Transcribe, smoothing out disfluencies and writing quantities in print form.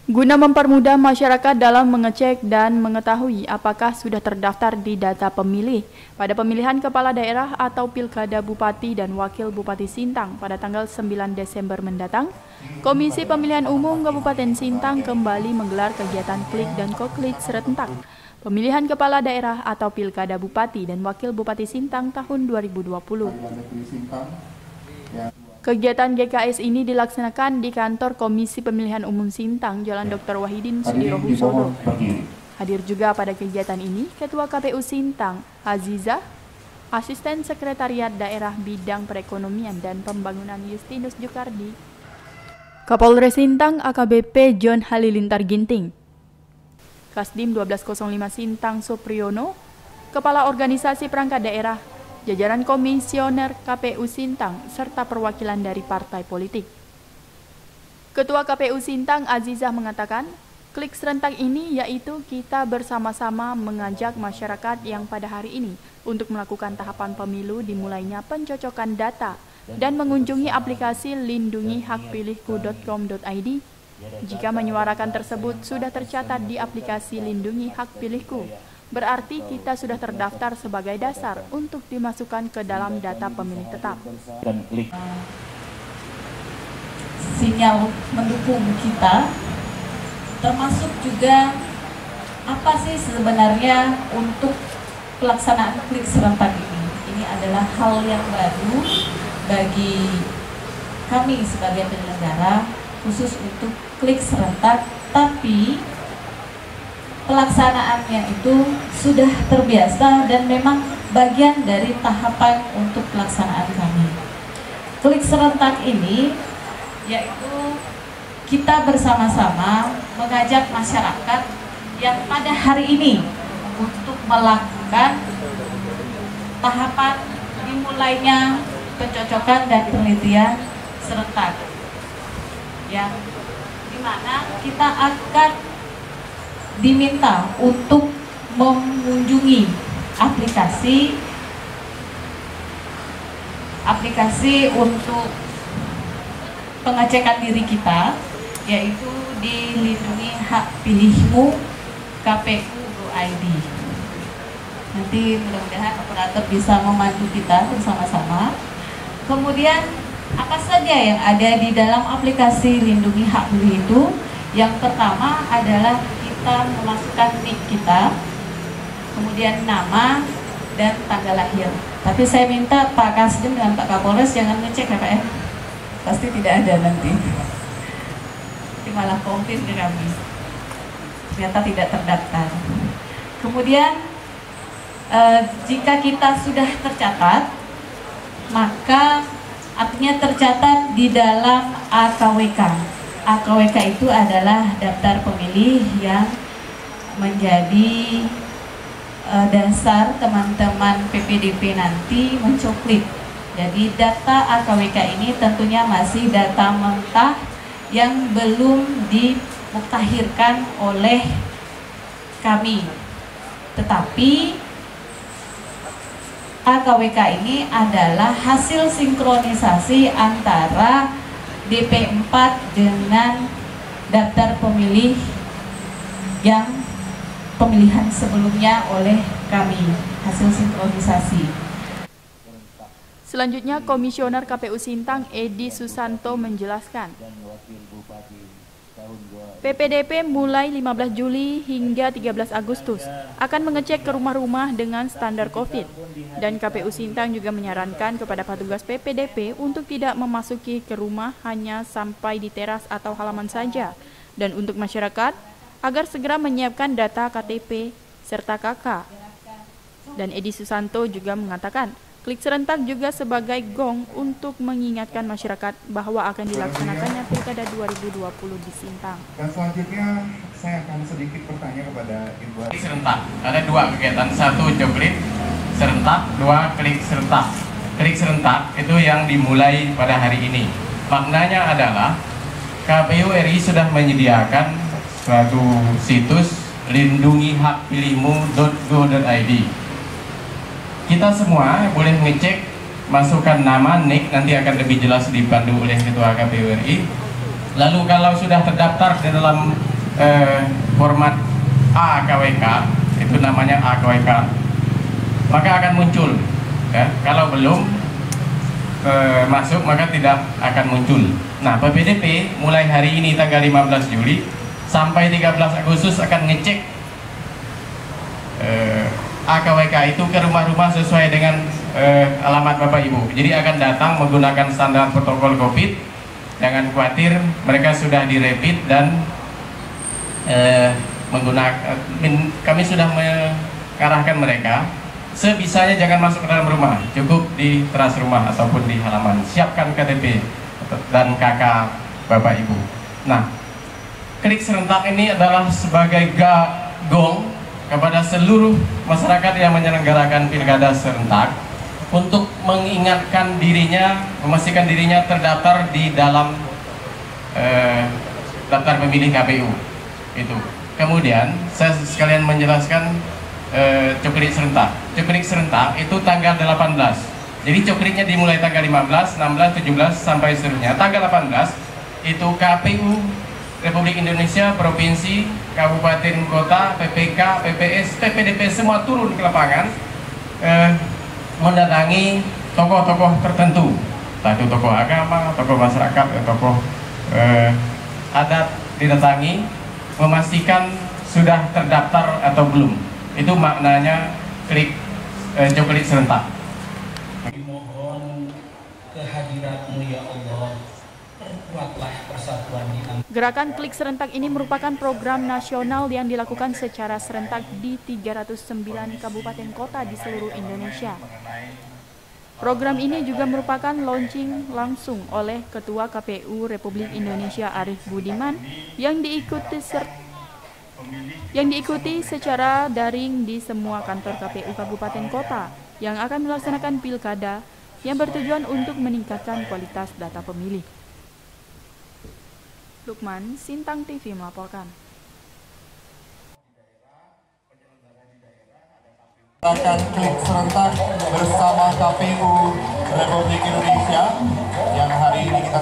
Guna mempermudah masyarakat dalam mengecek dan mengetahui apakah sudah terdaftar di data pemilih pada pemilihan kepala daerah atau pilkada Bupati dan Wakil Bupati Sintang pada tanggal 9 Desember mendatang, Komisi Pemilihan Umum Kabupaten Sintang kembali menggelar kegiatan klik dan koklit serentak pemilihan kepala daerah atau pilkada Bupati dan Wakil Bupati Sintang tahun 2020. Kegiatan GKS ini dilaksanakan di kantor Komisi Pemilihan Umum Sintang, Jalan Dr. Wahidin Sudirohusodo. Hadir juga pada kegiatan ini Ketua KPU Sintang, Aziza, Asisten Sekretariat Daerah Bidang Perekonomian dan Pembangunan Justinus Jukardi, Kapolres Sintang AKBP John Halilintar Ginting, Kasdim 1205 Sintang Supriyono, Kepala Organisasi Perangkat Daerah, jajaran komisioner KPU Sintang, serta perwakilan dari partai politik. Ketua KPU Sintang Azizah mengatakan, klik serentak ini yaitu kita bersama-sama mengajak masyarakat yang pada hari ini untuk melakukan tahapan pemilu dimulainya pencocokan data dan mengunjungi aplikasi lindungihakpilihku.com.id. Jika menyuarakan tersebut sudah tercatat di aplikasi Lindungi Hak Pilihku, berarti kita sudah terdaftar sebagai dasar untuk dimasukkan ke dalam data pemilih tetap. Sinyal mendukung kita, termasuk juga apa sih sebenarnya untuk pelaksanaan klik serentak ini. Ini adalah hal yang baru bagi kami sebagai penyelenggara, khusus untuk klik serentak, tapi pelaksanaannya itu sudah terbiasa dan memang bagian dari tahapan untuk pelaksanaan kami. Klik serentak ini yaitu kita bersama-sama mengajak masyarakat yang pada hari ini untuk melakukan tahapan dimulainya pencocokan dan penelitian serentak, yang dimana kita akan diminta untuk mengunjungi aplikasi untuk pengecekan diri kita, yaitu di Lindungi Hak Pilihmu KPU.id. Nanti mudah-mudahan operator bisa membantu kita bersama-sama. Kemudian apa saja yang ada di dalam aplikasi Lindungi Hak Pilih itu? Yang pertama adalah kita memasukkan NIK kita, kemudian nama dan tanggal lahir. Tapi saya minta Pak Kasdim dan Pak Kapolres jangan ngecek ya Pak ya. Pasti tidak ada nanti. Ini malah komplain ke kami. Ternyata tidak terdaftar. Kemudian jika kita sudah tercatat, maka artinya tercatat di dalam AKWK. AKWK itu adalah daftar pemilih yang menjadi dasar teman-teman PPDP nanti mencoklit. Jadi data AKWK ini tentunya masih data mentah yang belum dimuktahirkan oleh kami. Tetapi AKWK ini adalah hasil sinkronisasi antara DP4 dengan daftar pemilih yang pemilihan sebelumnya oleh kami, hasil sinkronisasi. Selanjutnya, Komisioner KPU Sintang Edi Susanto menjelaskan, PPDP mulai 15 Juli hingga 13 Agustus akan mengecek ke rumah-rumah dengan standar COVID, dan KPU Sintang juga menyarankan kepada petugas PPDP untuk tidak memasuki ke rumah, hanya sampai di teras atau halaman saja, dan untuk masyarakat agar segera menyiapkan data KTP serta KK. Dan Edi Susanto juga mengatakan, klik serentak juga sebagai gong untuk mengingatkan masyarakat bahwa akan dilaksanakannya Pilkada 2020 di Sintang. Dan selanjutnya saya akan sedikit bertanya kepada Ibu. Klik serentak, ada dua kegiatan, satu coklit serentak, dua klik serentak. Klik serentak itu yang dimulai pada hari ini. Maknanya adalah KPU RI sudah menyediakan suatu situs lindungihakpilihmu.go.id. Kita semua boleh mengecek, masukkan nama, NIK, nanti akan lebih jelas dipandu oleh Ketua KPU RI. Lalu kalau sudah terdaftar di dalam format AKWK, itu namanya AKWK, maka akan muncul. Ya, kalau belum masuk maka tidak akan muncul. Nah, PPDP mulai hari ini tanggal 15 Juli sampai 13 Agustus akan ngecek AKWK itu ke rumah-rumah sesuai dengan alamat Bapak Ibu. Jadi akan datang menggunakan standar protokol COVID. Jangan khawatir, mereka sudah dirapid dan kami sudah mengarahkan mereka sebisanya jangan masuk ke dalam rumah, cukup di teras rumah ataupun di halaman. Siapkan KTP dan KK Bapak Ibu. Nah, klik serentak ini adalah sebagai gong kepada seluruh masyarakat yang menyelenggarakan pilkada serentak untuk mengingatkan dirinya, memastikan dirinya terdaftar di dalam daftar pemilih KPU. Itu. Kemudian saya sekalian menjelaskan coklit serentak. Coklit serentak itu tanggal 18. Jadi coklitnya dimulai tanggal 15, 16, 17 sampai seterusnya. Tanggal 18 itu KPU Republik Indonesia, provinsi, kabupaten, kota, PPK, PPS, PPDP semua turun ke lapangan mendatangi tokoh-tokoh tertentu, entah itu tokoh agama, tokoh masyarakat, tokoh adat, didatangi memastikan sudah terdaftar atau belum. Itu maknanya klik coklit serentak. Mohon kehadirat-Mu ya Allah, perkuatlah persatuan di antara. Gerakan Klik Serentak ini merupakan program nasional yang dilakukan secara serentak di 309 kabupaten kota di seluruh Indonesia. Program ini juga merupakan launching langsung oleh Ketua KPU Republik Indonesia Arief Budiman yang diikuti secara daring di semua kantor KPU kabupaten kota yang akan melaksanakan pilkada yang bertujuan untuk meningkatkan kualitas data pemilih. Lukman, Sintang TV melaporkan. Gerakan Klik Serentak bersama KPU Republik Indonesia yang hari ini kita